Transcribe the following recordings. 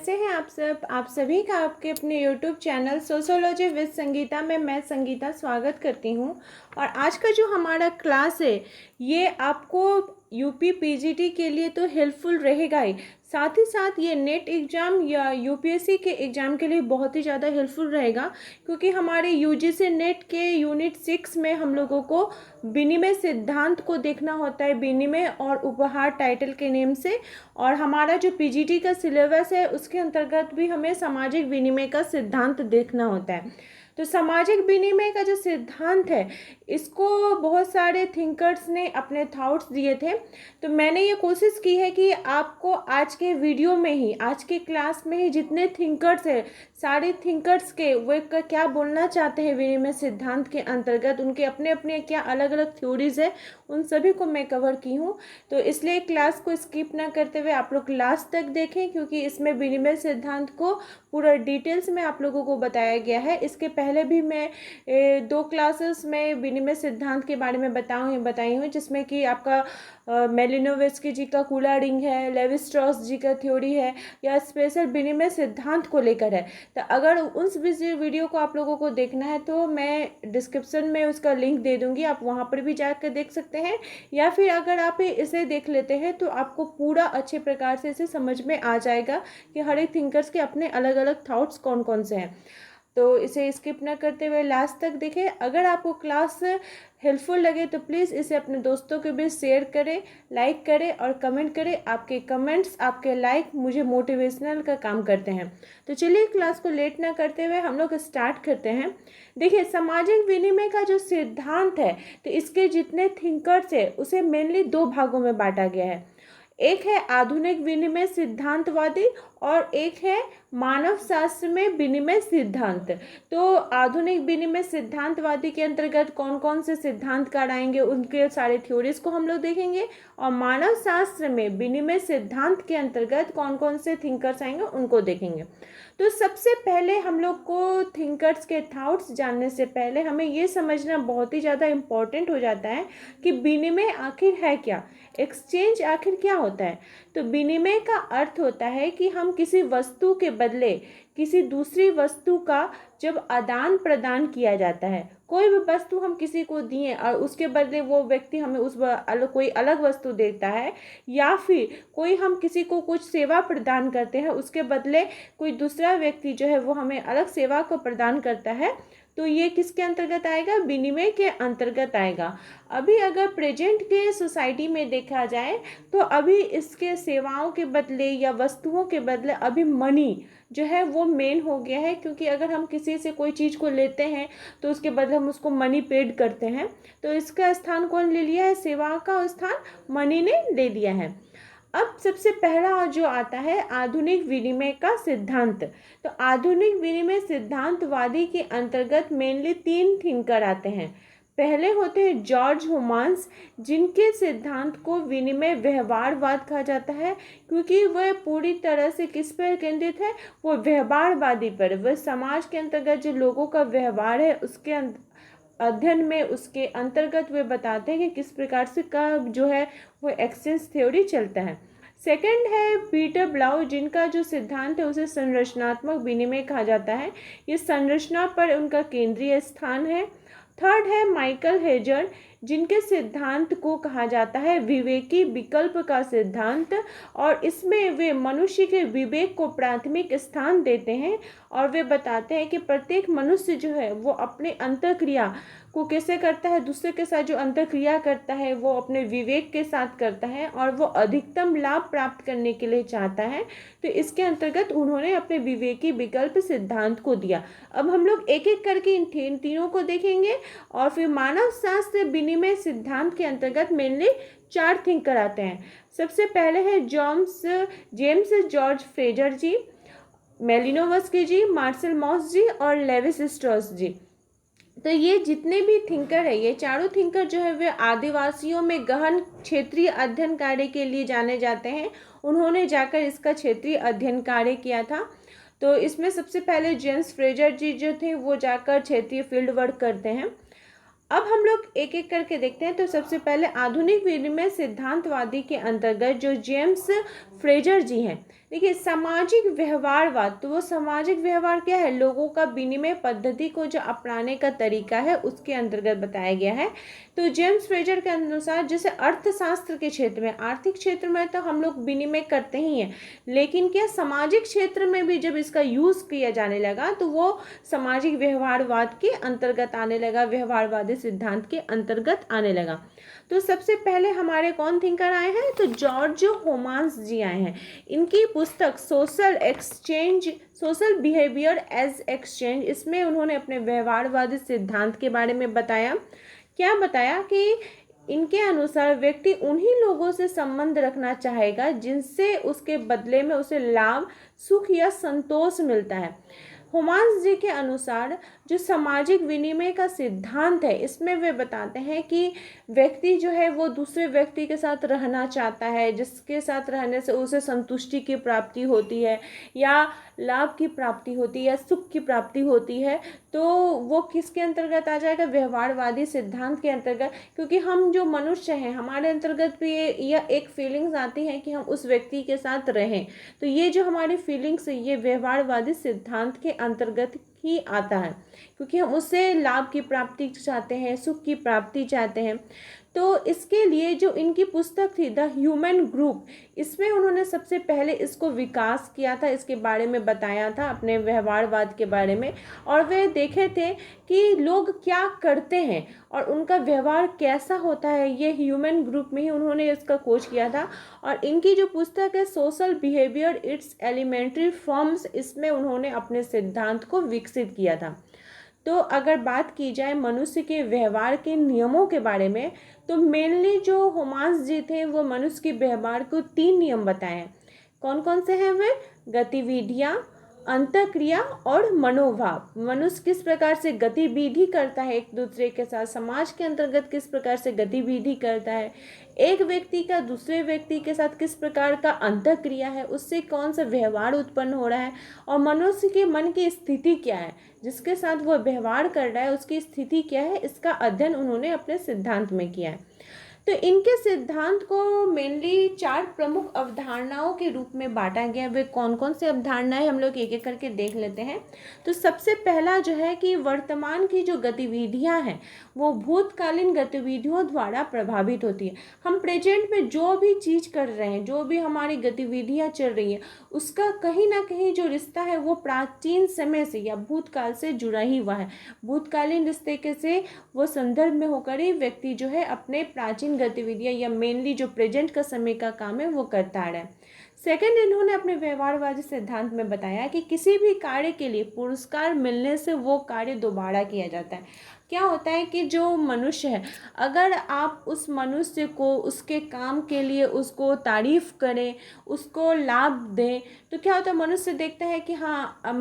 कैसे हैं आप सब। आप सभी का आपके अपने YouTube channel sociology with Sangeeta में मैं संगीता स्वागत करती हूं। और आज का जो हमारा क्लास है ये आपको यूपी पीजीटी के लिए तो हेल्पफुल रहेगा ही, साथ ही साथ ये नेट एग्ज़ाम या यूपीएससी के एग्ज़ाम के लिए बहुत ही ज़्यादा हेल्पफुल रहेगा, क्योंकि हमारे यूजीसी नेट के यूनिट 6 में हम लोगों को विनिमय सिद्धांत को देखना होता है, विनिमय और उपहार टाइटल के नेम से। और हमारा जो पीजीटी का सिलेबस है उसके अंतर्गत भी हमें सामाजिक विनिमय का सिद्धांत देखना होता है। तो सामाजिक विनिमय का जो सिद्धांत है इसको बहुत सारे थिंकर्स ने अपने थॉट्स दिए थे। तो मैंने ये कोशिश की है कि आपको आज के वीडियो में ही, आज के क्लास में ही जितने थिंकर्स हैं सारे थिंकर्स के वे क्या बोलना चाहते हैं विनिमय सिद्धांत के अंतर्गत, उनके अपने अपने क्या अलग अलग थ्योरीज है, उन सभी को मैं कवर की हूँ। तो इसलिए क्लास को स्किप ना करते हुए आप लोग लास्ट तक देखें, क्योंकि इसमें विनिमय सिद्धांत को पूरा डिटेल्स में आप लोगों को बताया गया है। इसके पहले भी मैं 2 क्लासेस में विनिमय सिद्धांत के बारे में बताई हूँ, जिसमें कि आपका मेलिनोवस्की जी का कूला रिंग है, लेवी स्ट्रॉस जी का थ्योरी है, या स्पेशल विनिमय सिद्धांत को लेकर है। तो अगर उस वीडियो को आप लोगों को देखना है तो मैं डिस्क्रिप्शन में उसका लिंक दे दूंगी, आप वहाँ पर भी जाकर देख सकते हैं। या फिर अगर आप इसे देख लेते हैं तो आपको पूरा अच्छे प्रकार से इसे समझ में आ जाएगा कि हर एक थिंकर्स के अपने अलग अलग थॉट्स कौन कौन से हैं। तो इसे स्किप ना करते हुए लास्ट तक देखें। अगर आपको क्लास हेल्पफुल लगे तो प्लीज़ इसे अपने दोस्तों के बीच शेयर करें, लाइक करें और कमेंट करें। आपके कमेंट्स, आपके लाइक मुझे मोटिवेशनल का काम करते हैं। तो चलिए क्लास को लेट ना करते हुए हम लोग स्टार्ट करते हैं। देखिए, सामाजिक विनिमय का जो सिद्धांत है तो इसके जितने थिंकर्स है उसे मेनली 2 भागों में बांटा गया है। एक है आधुनिक विनिमय सिद्धांतवादी और एक है मानव शास्त्र में विनिमय सिद्धांत। तो आधुनिक विनिमय सिद्धांतवादी के अंतर्गत कौन कौन से सिद्धांतकार आएंगे उनके सारे थ्योरीज को हम लोग देखेंगे, और मानव शास्त्र में विनिमय सिद्धांत के अंतर्गत कौन कौन से थिंकर्स आएंगे उनको देखेंगे। तो सबसे पहले हम लोग को थिंकर्स के थॉट्स जानने से पहले हमें ये समझना बहुत ही ज़्यादा इम्पोर्टेंट हो जाता है कि विनिमय आखिर है क्या, एक्सचेंज आखिर क्या होता है। तो विनिमय का अर्थ होता है कि हम किसी वस्तु के बदले किसी दूसरी वस्तु का जब आदान प्रदान किया जाता है, कोई भी वस्तु हम किसी को दिए और उसके बदले वो व्यक्ति हमें कोई अलग वस्तु देता है, या फिर कोई हम किसी को कुछ सेवा प्रदान करते हैं उसके बदले कोई दूसरा व्यक्ति जो है वो हमें अलग सेवा को प्रदान करता है, तो ये किसके अंतर्गत आएगा, विनिमय के अंतर्गत आएगा। अभी अगर प्रेजेंट के सोसाइटी में देखा जाए तो अभी इसके सेवाओं के बदले या वस्तुओं के बदले अभी मनी जो है वो मेन हो गया है, क्योंकि अगर हम किसी से कोई चीज़ को लेते हैं तो उसके बदले हम उसको मनी पेड करते हैं। तो इसका स्थान कौन ले लिया है, सेवा का स्थान मनी ने ले लिया है। अब सबसे पहला जो आता है आधुनिक विनिमय का सिद्धांत। तो आधुनिक विनिमय सिद्धांतवादी के अंतर्गत मेनली 3 थिंकर आते हैं। पहले होते हैं जॉर्ज ह्यूमान्स, जिनके सिद्धांत को विनिमय व्यवहारवाद कहा जाता है, क्योंकि वह पूरी तरह से किस पर केंद्रित है, वो व्यवहारवादी पर। वह समाज के अंतर्गत जो लोगों का व्यवहार है उसके अध्ययन में, उसके अंतर्गत वे बताते हैं कि किस प्रकार से का जो है वो एक्सचेंज थ्योरी चलता है। सेकंड है पीटर ब्लाउ, जिनका जो सिद्धांत है उसे संरचनात्मक विनिमय कहा जाता है, ये संरचना पर उनका केंद्रीय स्थान है। थर्ड है माइकल हेजर, जिनके सिद्धांत को कहा जाता है विवेकी विकल्प का सिद्धांत, और इसमें वे मनुष्य के विवेक को प्राथमिक स्थान देते हैं और वे बताते हैं कि प्रत्येक मनुष्य जो है वो अपने अंतःक्रिया को कैसे करता है, दूसरे के साथ जो अंतःक्रिया करता है वो अपने विवेक के साथ करता है और वो अधिकतम लाभ प्राप्त करने के लिए चाहता है। तो इसके अंतर्गत उन्होंने अपने विवेकी विकल्प सिद्धांत को दिया। अब हम लोग एक एक करके इन तीनों को देखेंगे, और फिर मानव शास्त्र विनिमय सिद्धांत के अंतर्गत मेनली 4 थिंकर आते हैं। सबसे पहले है जेम्स जॉर्ज फ्रेजर जी, मेलिनोवस्की जी, मार्शल मॉस जी और लेविस स्ट्रॉस जी। तो ये जितने भी थिंकर है, ये चारों थिंकर जो है वे आदिवासियों में गहन क्षेत्रीय अध्ययन कार्य के लिए जाने जाते हैं। उन्होंने जाकर इसका क्षेत्रीय अध्ययन कार्य किया था। तो इसमें सबसे पहले जेम्स फ्रेजर जी जो थे वो जाकर क्षेत्रीय फील्ड वर्क करते हैं। अब हम लोग एक एक करके देखते हैं। तो सबसे पहले आधुनिक विनिमय सिद्धांतवादी के अंतर्गत जो जेम्स फ्रेजर जी हैं, देखिए सामाजिक व्यवहारवाद, तो वो सामाजिक व्यवहार क्या है, लोगों का विनिमय पद्धति को जो अपनाने का तरीका है उसके अंतर्गत बताया गया है। तो जेम्स फ्रेजर के अनुसार जैसे अर्थशास्त्र के क्षेत्र में, आर्थिक क्षेत्र में तो हम लोग विनिमय करते ही हैं, लेकिन क्या सामाजिक क्षेत्र में भी जब इसका यूज़ किया जाने लगा तो वो सामाजिक व्यवहारवाद के अंतर्गत आने लगा, व्यवहारवादी सिद्धांत के अंतर्गत आने लगा। तो सबसे पहले हमारे कौन थिंकर आए हैं, तो जॉर्ज होमास जी आए हैं। इनकी पुस्तक सोशल बिहेवियर एज एक्सचेंज, इसमें उन्होंने अपने व्यवहारवादी सिद्धांत के बारे में बताया। क्या बताया कि इनके अनुसार व्यक्ति उन्हीं लोगों से संबंध रखना चाहेगा जिनसे उसके बदले में उसे लाभ, सुख या संतोष मिलता है। होमास जी के अनुसार जो सामाजिक विनिमय का सिद्धांत है, इसमें वे बताते हैं कि व्यक्ति जो है वो दूसरे व्यक्ति के साथ रहना चाहता है, जिसके साथ रहने से उसे संतुष्टि की प्राप्ति होती है या लाभ की प्राप्ति होती है या सुख की प्राप्ति होती है, तो वो किसके अंतर्गत आ जाएगा, व्यवहारवादी सिद्धांत के अंतर्गत। क्योंकि हम जो मनुष्य हैं, हमारे अंतर्गत भी यह एक फीलिंग्स आती है कि हम उस व्यक्ति के साथ रहें, तो ये जो हमारी फीलिंग्स, ये व्यवहारवादी सिद्धांत के अंतर्गत ही आता है, क्योंकि हम उससे लाभ की प्राप्ति चाहते हैं, सुख की प्राप्ति चाहते हैं। तो इसके लिए जो इनकी पुस्तक थी द ह्यूमन ग्रुप, इसमें उन्होंने सबसे पहले इसको विकास किया था, इसके बारे में बताया था, अपने व्यवहारवाद के बारे में, और वे देखे थे कि लोग क्या करते हैं और उनका व्यवहार कैसा होता है, ये ह्यूमन ग्रुप में ही उन्होंने इसका खोज किया था। और इनकी जो पुस्तक है social behaviour its elementary forms, इसमें उन्होंने अपने सिद्धांत को विकसित किया था। तो अगर बात की जाए मनुष्य के व्यवहार के नियमों के बारे में, तो मेनली जो होमास जी थे वो मनुष्य के व्यवहार को 3 नियम बताए हैं। कौन कौन से हैं वे, गतिविधियाँ, अंतःक्रिया और मनोभाव। मनुष्य किस प्रकार से गतिविधि करता है एक दूसरे के साथ, समाज के अंतर्गत किस प्रकार से गतिविधि करता है, एक व्यक्ति का दूसरे व्यक्ति के साथ किस प्रकार का अंतःक्रिया है, उससे कौन सा व्यवहार उत्पन्न हो रहा है, और मनुष्य के मन की स्थिति क्या है, जिसके साथ वो व्यवहार कर रहा है उसकी स्थिति क्या है, इसका अध्ययन उन्होंने अपने सिद्धांत में किया है। तो इनके सिद्धांत को मेनली 4 प्रमुख अवधारणाओं के रूप में बांटा गया। वे कौन कौन से अवधारणाएं, हम लोग एक एक करके देख लेते हैं। तो सबसे पहला जो है कि वर्तमान की जो गतिविधियां हैं वो भूतकालीन गतिविधियों द्वारा प्रभावित होती है। हम प्रेजेंट में जो भी चीज़ कर रहे हैं, जो भी हमारी गतिविधियां चल रही हैं, उसका कहीं ना कहीं जो रिश्ता है वो प्राचीन समय से या भूतकाल से जुड़ा ही हुआ है। भूतकालीन रिश्ते के से वो संदर्भ में होकर ही व्यक्ति जो है अपने प्राचीन गतिविधियां या मेनली जो प्रेजेंट का समय का काम है वो करता आ रहा है। सेकंड, इन्होंने अपने व्यवहारवादी सिद्धांत में बताया कि किसी भी कार्य के लिए पुरस्कार मिलने से वो कार्य दोबारा किया जाता है। क्या होता है कि जो मनुष्य है, अगर आप उस मनुष्य को उसके काम के लिए उसको तारीफ करें, उसको लाभ दें, तो क्या होता है, मनुष्य देखता है कि हाँ अब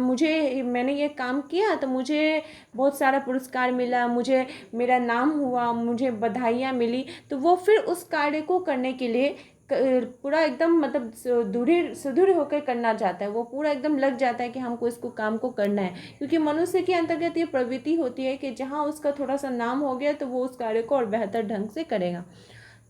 मैंने ये काम किया तो मुझे बहुत सारा पुरस्कार मिला, मुझे मेरा नाम हुआ, मुझे बधाइयाँ मिली, तो वो फिर उस कार्य को करने के लिए पूरा एकदम मतलब सुदृढ़ होकर करना चाहता है। वो पूरा एकदम लग जाता है कि हमको इसको काम को करना है, क्योंकि मनुष्य के अंतर्गत ये प्रवृत्ति होती है कि जहाँ उसका थोड़ा सा नाम हो गया तो वो उस कार्य को और बेहतर ढंग से करेगा।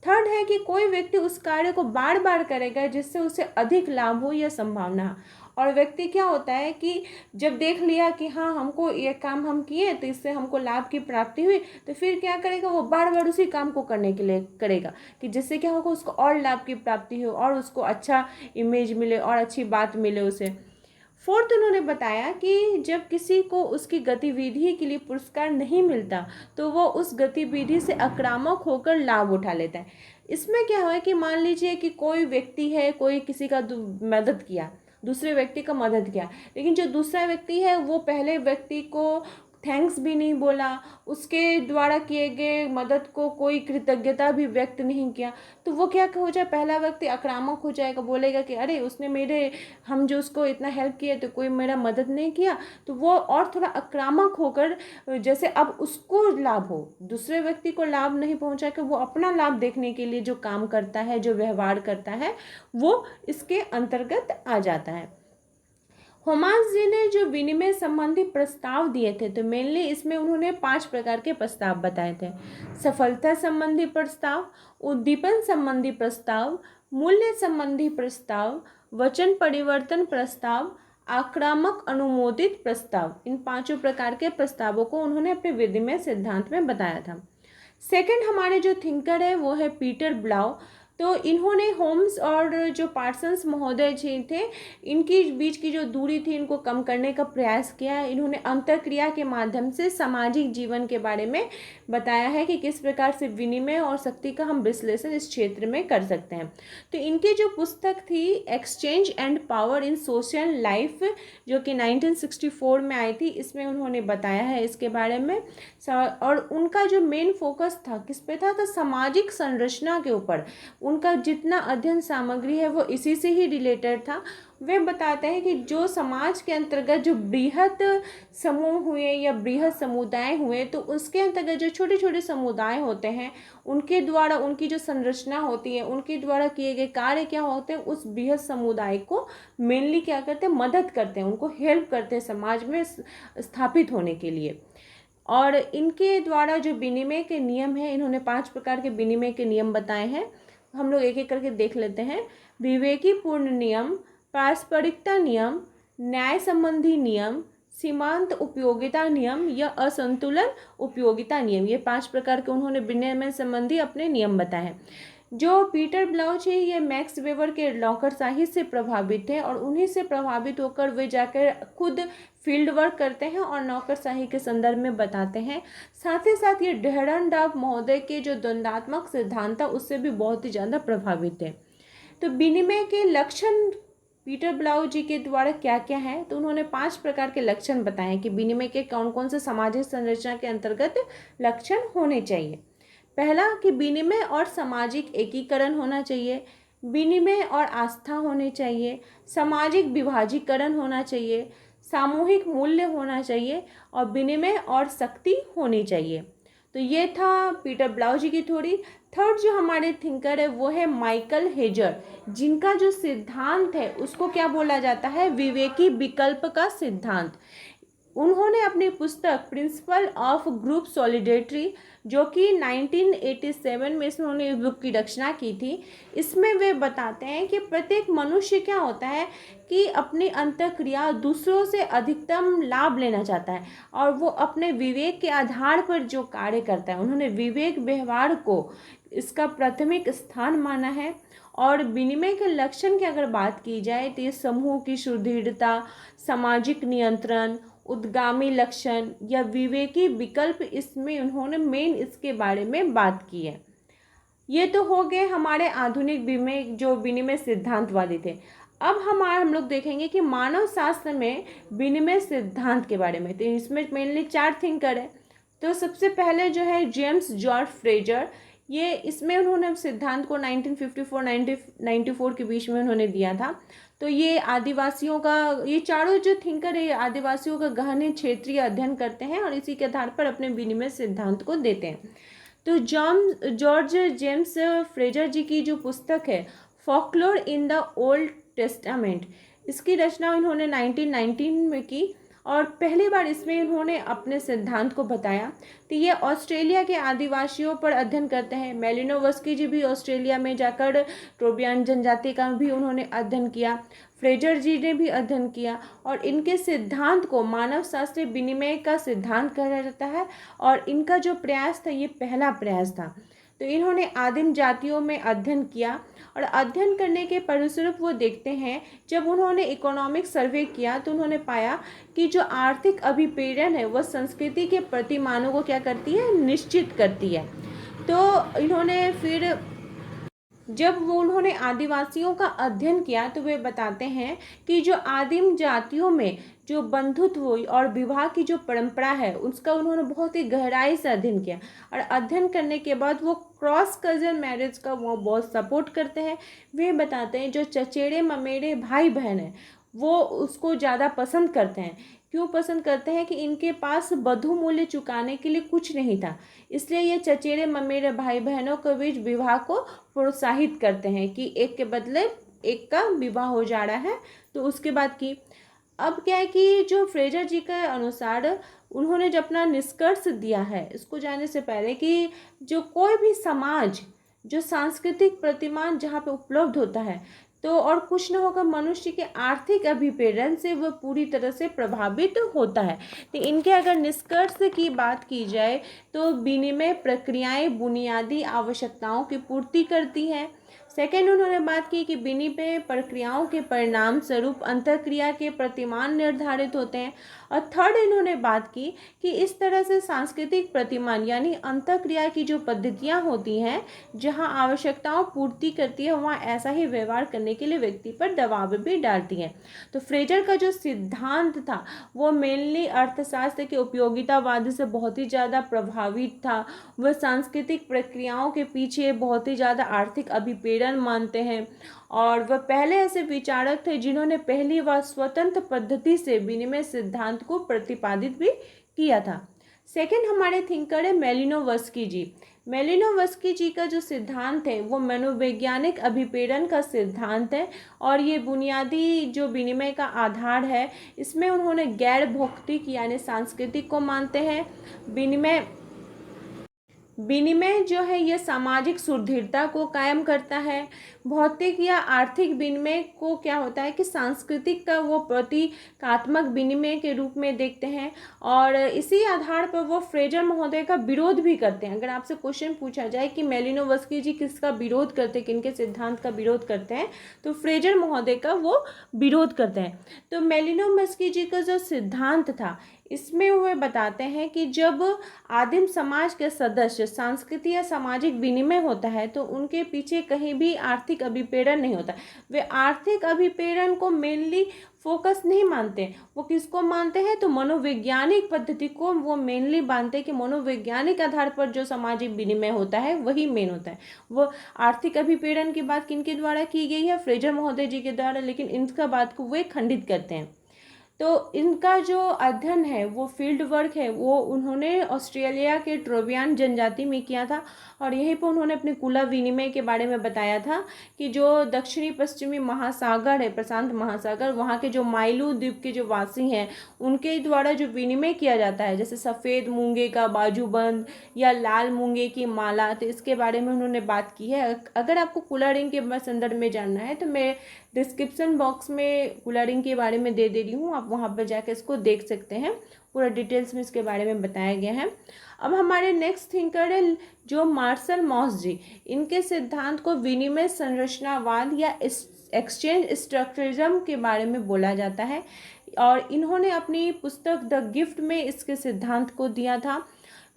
थर्ड है कि कोई व्यक्ति उस कार्य को बार बार करेगा जिससे उसे अधिक लाभ हो या संभावना हो। और व्यक्ति क्या होता है कि जब देख लिया कि हाँ हमको ये काम हम किए तो इससे हमको लाभ की प्राप्ति हुई, तो फिर क्या करेगा, वो बार बार उसी काम को करने के लिए करेगा कि जिससे क्या होगा, उसको और लाभ की प्राप्ति हो और उसको अच्छा इमेज मिले और अच्छी बात मिले उसे। फोर्थ, उन्होंने बताया कि जब किसी को उसकी गतिविधि के लिए पुरस्कार नहीं मिलता तो वो उस गतिविधि से आक्रामक होकर लाभ उठा लेता है। इसमें क्या हुआ कि मान लीजिए कि कोई व्यक्ति है, कोई किसी का मदद किया, दूसरे व्यक्ति का मदद किया, लेकिन जो दूसरा व्यक्ति है वो पहले व्यक्ति को थैंक्स भी नहीं बोला, उसके द्वारा किए गए मदद को कोई कृतज्ञता भी व्यक्त नहीं किया, तो वो क्या हो जाए, पहला व्यक्ति आक्रामक हो जाएगा, बोलेगा कि अरे उसने हम जो उसको इतना हेल्प किए तो कोई मेरा मदद नहीं किया, तो वो और थोड़ा आक्रामक होकर जैसे अब उसको लाभ हो, दूसरे व्यक्ति को लाभ नहीं पहुंचा के वो अपना लाभ देखने के लिए जो काम करता है, जो व्यवहार करता है, वो इसके अंतर्गत आ जाता है। होमास जी ने जो विनिमय संबंधी प्रस्ताव दिए थे, तो मेनली इसमें उन्होंने 5 प्रकार के प्रस्ताव बताए थे। सफलता संबंधी प्रस्ताव, उद्दीपन संबंधी प्रस्ताव, मूल्य संबंधी प्रस्ताव, वचन परिवर्तन प्रस्ताव, आक्रामक अनुमोदित प्रस्ताव, इन पांचों प्रकार के प्रस्तावों को उन्होंने अपने विनिमय सिद्धांत में बताया था। सेकंड हमारे जो थिंकर है वो है पीटर ब्लाउ। तो इन्होंने होम्स और जो पार्सन्स महोदय जी थे, इनकी बीच की जो दूरी थी इनको कम करने का प्रयास किया है। इन्होंने अंतःक्रिया के माध्यम से सामाजिक जीवन के बारे में बताया है कि किस प्रकार से विनिमय और शक्ति का हम विश्लेषण इस क्षेत्र में कर सकते हैं। तो इनकी जो पुस्तक थी exchange and power in social life, जो कि 1964 में आई थी, इसमें उन्होंने बताया है इसके बारे में। और उनका जो मेन फोकस था किस पे था, तो सामाजिक संरचना के ऊपर। उनका जितना अध्ययन सामग्री है वो इसी से ही रिलेटेड था। वे बताते हैं कि जो समाज के अंतर्गत जो बृहत समूह हुए या बृहत समुदाय हुए, तो उसके अंतर्गत जो छोटे छोटे समुदाय होते हैं उनके द्वारा उनकी जो संरचना होती है, उनके द्वारा किए गए कार्य क्या होते हैं, उस बृहत समुदाय को मेनली क्या करते हैं, मदद करते हैं, उनको हेल्प करते हैं समाज में स्थापित होने के लिए। और इनके द्वारा जो विनिमय के नियम हैं, इन्होंने 5 प्रकार के विनिमय के नियम बताए हैं। हम लोग एक एक करके देख लेते हैं। विवेकीपूर्ण नियम, पारस्परिकता नियम, न्याय संबंधी नियम, सीमांत उपयोगिता नियम या असंतुलन उपयोगिता नियम, ये 5 प्रकार के उन्होंने विनिमय संबंधी अपने नियम बताए हैं। जो पीटर ब्लाउच है ये मैक्स वेबर के नौकरशाही से प्रभावित थे और उन्हीं से प्रभावित होकर वे जाकर खुद फील्ड वर्क करते हैं और नौकरशाही के संदर्भ में बताते हैं। साथ ही साथ ये डेहरनडाफ महोदय के जो द्वंद्वात्मक सिद्धांत था उससे भी बहुत ही ज़्यादा प्रभावित है। तो विनिमय के लक्षण पीटर ब्लाउ जी के द्वारा क्या क्या है, तो उन्होंने 5 प्रकार के लक्षण बताए हैं कि विनिमय के कौन कौन से सामाजिक संरचना के अंतर्गत लक्षण होने चाहिए। पहला कि विनिमय और सामाजिक एकीकरण होना चाहिए, विनिमय और आस्था होनी चाहिए, सामाजिक विभाजीकरण होना चाहिए, सामूहिक मूल्य होना चाहिए और विनिमय और शक्ति होनी चाहिए। तो ये था पीटर ब्लाउ जी की थ्योरी। थर्ड जो हमारे थिंकर है वो है माइकल हेजर, जिनका जो सिद्धांत है उसको क्या बोला जाता है, विवेकी विकल्प का सिद्धांत। उन्होंने अपनी पुस्तक प्रिंसिपल ऑफ ग्रुप सॉलिडेरिटी, जो कि 1987 में इन्होंने इस बुक की रचना की थी, इसमें वे बताते हैं कि प्रत्येक मनुष्य क्या होता है कि अपनी अंतःक्रिया दूसरों से अधिकतम लाभ लेना चाहता है और वो अपने विवेक के आधार पर जो कार्य करता है, उन्होंने विवेक व्यवहार को इसका प्राथमिक स्थान माना है। और विनिमय के लक्षण की अगर बात की जाए तो ये समूह की सुदृढ़ता, सामाजिक नियंत्रण, उद्गामी लक्षण या विवेकी विकल्प, इसमें उन्होंने मेन इसके बारे में बात की है। ये तो हो गए हमारे आधुनिक विनिमय जो विनिमय सिद्धांतवादी थे। अब हम लोग देखेंगे कि मानव शास्त्र में विनिमय सिद्धांत के बारे में। तो इसमें मेनली 4 थिंकर है। तो सबसे पहले जो है जेम्स जॉर्ज फ्रेजर, ये इसमें उन्होंने सिद्धांत को 1954-1994 के बीच में उन्होंने दिया था। तो ये आदिवासियों का, ये चारों जो थिंकर है आदिवासियों का गहन क्षेत्रीय अध्ययन करते हैं और इसी के आधार पर अपने विनिमय सिद्धांत को देते हैं। तो जॉर्ज जेम्स फ्रेजर जी की जो पुस्तक है folklore in the old testament, इसकी रचना इन्होंने 1919 में की और पहली बार इसमें इन्होंने अपने सिद्धांत को बताया। तो ये ऑस्ट्रेलिया के आदिवासियों पर अध्ययन करते हैं। मेलिनोवस्की जी भी ऑस्ट्रेलिया में जाकर ट्रोबियान जनजाति का भी उन्होंने अध्ययन किया, फ्रेजर जी ने भी अध्ययन किया और इनके सिद्धांत को मानव शास्त्रीय विनिमय का सिद्धांत कहा जाता है और इनका जो प्रयास था ये पहला प्रयास था। तो इन्होंने आदिम जातियों में अध्ययन किया और अध्ययन करने के परिस्वरूप वो देखते हैं, जब उन्होंने इकोनॉमिक सर्वे किया तो उन्होंने पाया कि जो आर्थिक अभिप्रेरण है वह संस्कृति के प्रतिमानों को क्या करती है, निश्चित करती है। तो इन्होंने फिर जब वो उन्होंने आदिवासियों का अध्ययन किया तो वे बताते हैं कि जो आदिम जातियों में जो बंधुत्व और विवाह की जो परंपरा है उसका उन्होंने बहुत ही गहराई से अध्ययन किया और अध्ययन करने के बाद वो क्रॉस कजन मैरिज का वो बहुत सपोर्ट करते हैं। वे बताते हैं जो चचेरे ममेरे भाई बहन हैं वो उसको ज़्यादा पसंद करते हैं। क्यों पसंद करते हैं कि इनके पास बधू मूल्य चुकाने के लिए कुछ नहीं था, इसलिए ये चचेरे ममेरे भाई बहनों के बीच विवाह को प्रोत्साहित करते हैं कि एक के बदले एक का विवाह हो जा रहा है। तो उसके बाद की अब क्या है कि जो फ्रेजर जी के अनुसार उन्होंने जब अपना निष्कर्ष दिया है इसको जानने से पहले कि जो कोई भी समाज जो सांस्कृतिक प्रतिमान जहाँ पे उपलब्ध होता है तो और कुछ न होगा, मनुष्य के आर्थिक अभिप्रेरण से वह पूरी तरह से प्रभावित होता है। तो इनके अगर निष्कर्ष की बात की जाए तो विनिमय प्रक्रियाएं बुनियादी आवश्यकताओं की पूर्ति करती हैं। सेकेंड, उन्होंने बात की कि विनिमय प्रक्रियाओं के परिणाम स्वरूप अंतःक्रिया के प्रतिमान निर्धारित होते हैं। और थर्ड, इन्होंने बात की कि इस तरह से सांस्कृतिक प्रतिमान यानी अंतःक्रिया की जो पद्धतियां होती हैं, जहां आवश्यकताओं पूर्ति करती है वहां ऐसा ही व्यवहार करने के लिए व्यक्ति पर दबाव भी डालती है। तो फ्रेजर का जो सिद्धांत था वो मेनली अर्थशास्त्र के उपयोगितावाद से बहुत ही ज़्यादा प्रभावित था। वह सांस्कृतिक प्रक्रियाओं के पीछे बहुत ही ज़्यादा आर्थिक अभिप्रेरण मानते हैं, और वह पहले ऐसे विचारक थे जिन्होंने पहली बार स्वतंत्र पद्धति से विनिमय सिद्धांत को प्रतिपादित भी किया था। सेकंड हमारे थिंकर है मेलिनोवस्की जी। मेलिनोवस्की जी का जो सिद्धांत है वो मनोवैज्ञानिक अभिप्रेरण का सिद्धांत है, और ये बुनियादी जो विनिमय का आधार है इसमें उन्होंने गैर भौतिक यानी सांस्कृतिक को मानते हैं। विनिमय जो है ये सामाजिक सुदृढ़ता को कायम करता है। भौतिक या आर्थिक विनिमय को क्या होता है कि सांस्कृतिक का वो प्रतीकात्मक विनिमय के रूप में देखते हैं, और इसी आधार पर वो फ्रेजर महोदय का विरोध भी करते हैं। अगर आपसे क्वेश्चन पूछा जाए कि मेलिनोवस्की जी किसका विरोध करते हैं, किनके सिद्धांत का विरोध करते हैं, तो फ्रेजर महोदय का वो विरोध करते हैं। तो मेलिनोवस्की जी का जो सिद्धांत था इसमें वे बताते हैं कि जब आदिम समाज के सदस्य सांस्कृतिक या सामाजिक विनिमय होता है तो उनके पीछे कहीं भी आर्थिक अभिप्रेरण नहीं होता। वे आर्थिक अभिप्रेरण को मेनली फोकस नहीं मानते, वो किसको मानते हैं तो मनोवैज्ञानिक पद्धति को वो मेनली मानते हैं कि मनोवैज्ञानिक आधार पर जो सामाजिक विनिमय होता है वही मेन होता है। वो आर्थिक अभिप्रेरण की बात किनके द्वारा की गई है, फ्रेजर महोदय जी के द्वारा, लेकिन इनका बात को वे खंडित करते हैं। तो इनका जो अध्ययन है वो फील्ड वर्क है वो उन्होंने ऑस्ट्रेलिया के ट्रोबियान जनजाति में किया था, और यहीं पर उन्होंने अपने कुला विनिमय के बारे में बताया था कि जो दक्षिणी पश्चिमी महासागर है, प्रशांत महासागर, वहाँ के जो माइलू द्वीप के जो वासी हैं उनके द्वारा जो विनिमय किया जाता है, जैसे सफ़ेद मूंगे का बाजूबंद या लाल मूंगे की माला, तो इसके बारे में उन्होंने बात की है। अगर आपको कुला रिंग के संदर्भ में जानना है तो मैं डिस्क्रिप्शन बॉक्स में कुला रिंग के बारे में दे रही हूँ, आप वहाँ पर जाकर इसको देख सकते हैं, पूरा डिटेल्स में इसके बारे में बताया गया है। अब हमारे नेक्स्ट थिंकर है जो मार्शल मॉस जी। इनके सिद्धांत को विनिमय संरचनावाद या एक्सचेंज स्ट्रक्चरिज्म के बारे में बोला जाता है, और इन्होंने अपनी पुस्तक द गिफ्ट में इसके सिद्धांत को दिया था।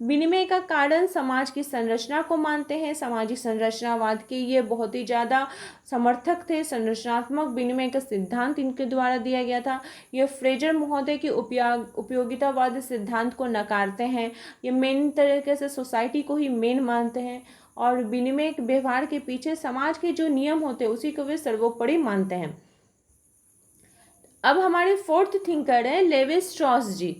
विनिमय का कारण समाज की संरचना को मानते हैं, सामाजिक संरचनावाद के ये बहुत ही ज़्यादा समर्थक थे। संरचनात्मक विनिमय का सिद्धांत इनके द्वारा दिया गया था। ये फ्रेजर महोदय के उपयोगितावाद सिद्धांत को नकारते हैं। ये मेन तरीके से सोसाइटी को ही मेन मानते हैं, और विनिमय व्यवहार के पीछे समाज के जो नियम होते हैं उसी को वे सर्वोपरि मानते हैं। अब हमारे फोर्थ थिंकर हैं लेवी स्ट्रॉस जी।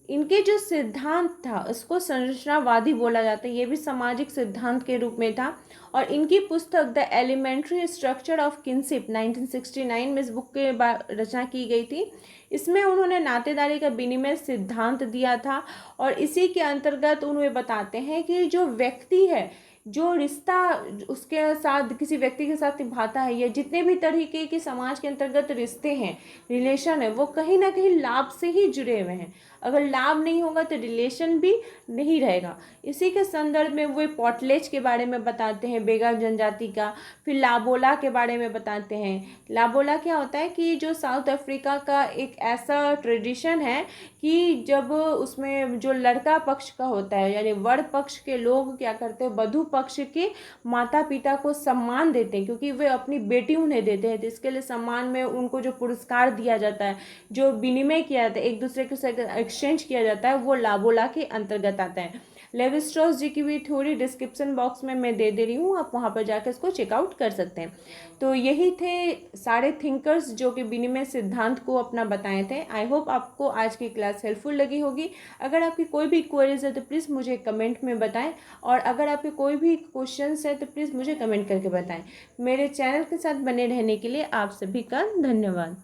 इनके जो सिद्धांत था उसको संरचनावादी बोला जाता है, ये भी सामाजिक सिद्धांत के रूप में था, और इनकी पुस्तक the elementary structure of kinship 1969 में इस बुक की रचना की गई थी। इसमें उन्होंने नातेदारी का विनिमय सिद्धांत दिया था, और इसी के अंतर्गत उन्हें बताते हैं कि जो व्यक्ति है, जो रिश्ता उसके साथ किसी व्यक्ति के साथ निभाता है, या जितने भी तरीके के समाज के अंतर्गत रिश्ते हैं, रिलेशन है, वो कहीं ना कहीं लाभ से ही जुड़े हुए हैं। अगर लाभ नहीं होगा तो रिलेशन भी नहीं रहेगा। इसी के संदर्भ में वो पॉटलेज के बारे में बताते हैं, बेगा जनजाति का। फिर लाबोला के बारे में बताते हैं। लाबोला क्या होता है कि जो साउथ अफ्रीका का एक ऐसा ट्रेडिशन है कि जब उसमें जो लड़का पक्ष का होता है यानी वर पक्ष के लोग क्या करते हैं, वधू पक्ष के माता पिता को सम्मान देते हैं, क्योंकि वे अपनी बेटी उन्हें देते हैं, तो इसके लिए सम्मान में उनको जो पुरस्कार दिया जाता है, जो विनिमय किया जाता है, एक दूसरे के साथ एक्सचेंज किया जाता है, वो लाबोला के अंतर्गत आता है। लेवी स्ट्रॉस जी की भी थ्योरी डिस्क्रिप्शन बॉक्स में मैं दे रही हूँ, आप वहाँ पर जाकर इसको चेकआउट कर सकते हैं। तो यही थे सारे थिंकर्स जो कि विनिमय सिद्धांत को अपना बताए थे। आई होप आपको आज की क्लास हेल्पफुल लगी होगी। अगर आपकी कोई भी क्वेरीज है तो प्लीज़ मुझे कमेंट में बताएं, और अगर आपके कोई भी क्वेश्चंस है तो प्लीज़ मुझे कमेंट करके बताएं। मेरे चैनल के साथ बने रहने के लिए आप सभी का धन्यवाद।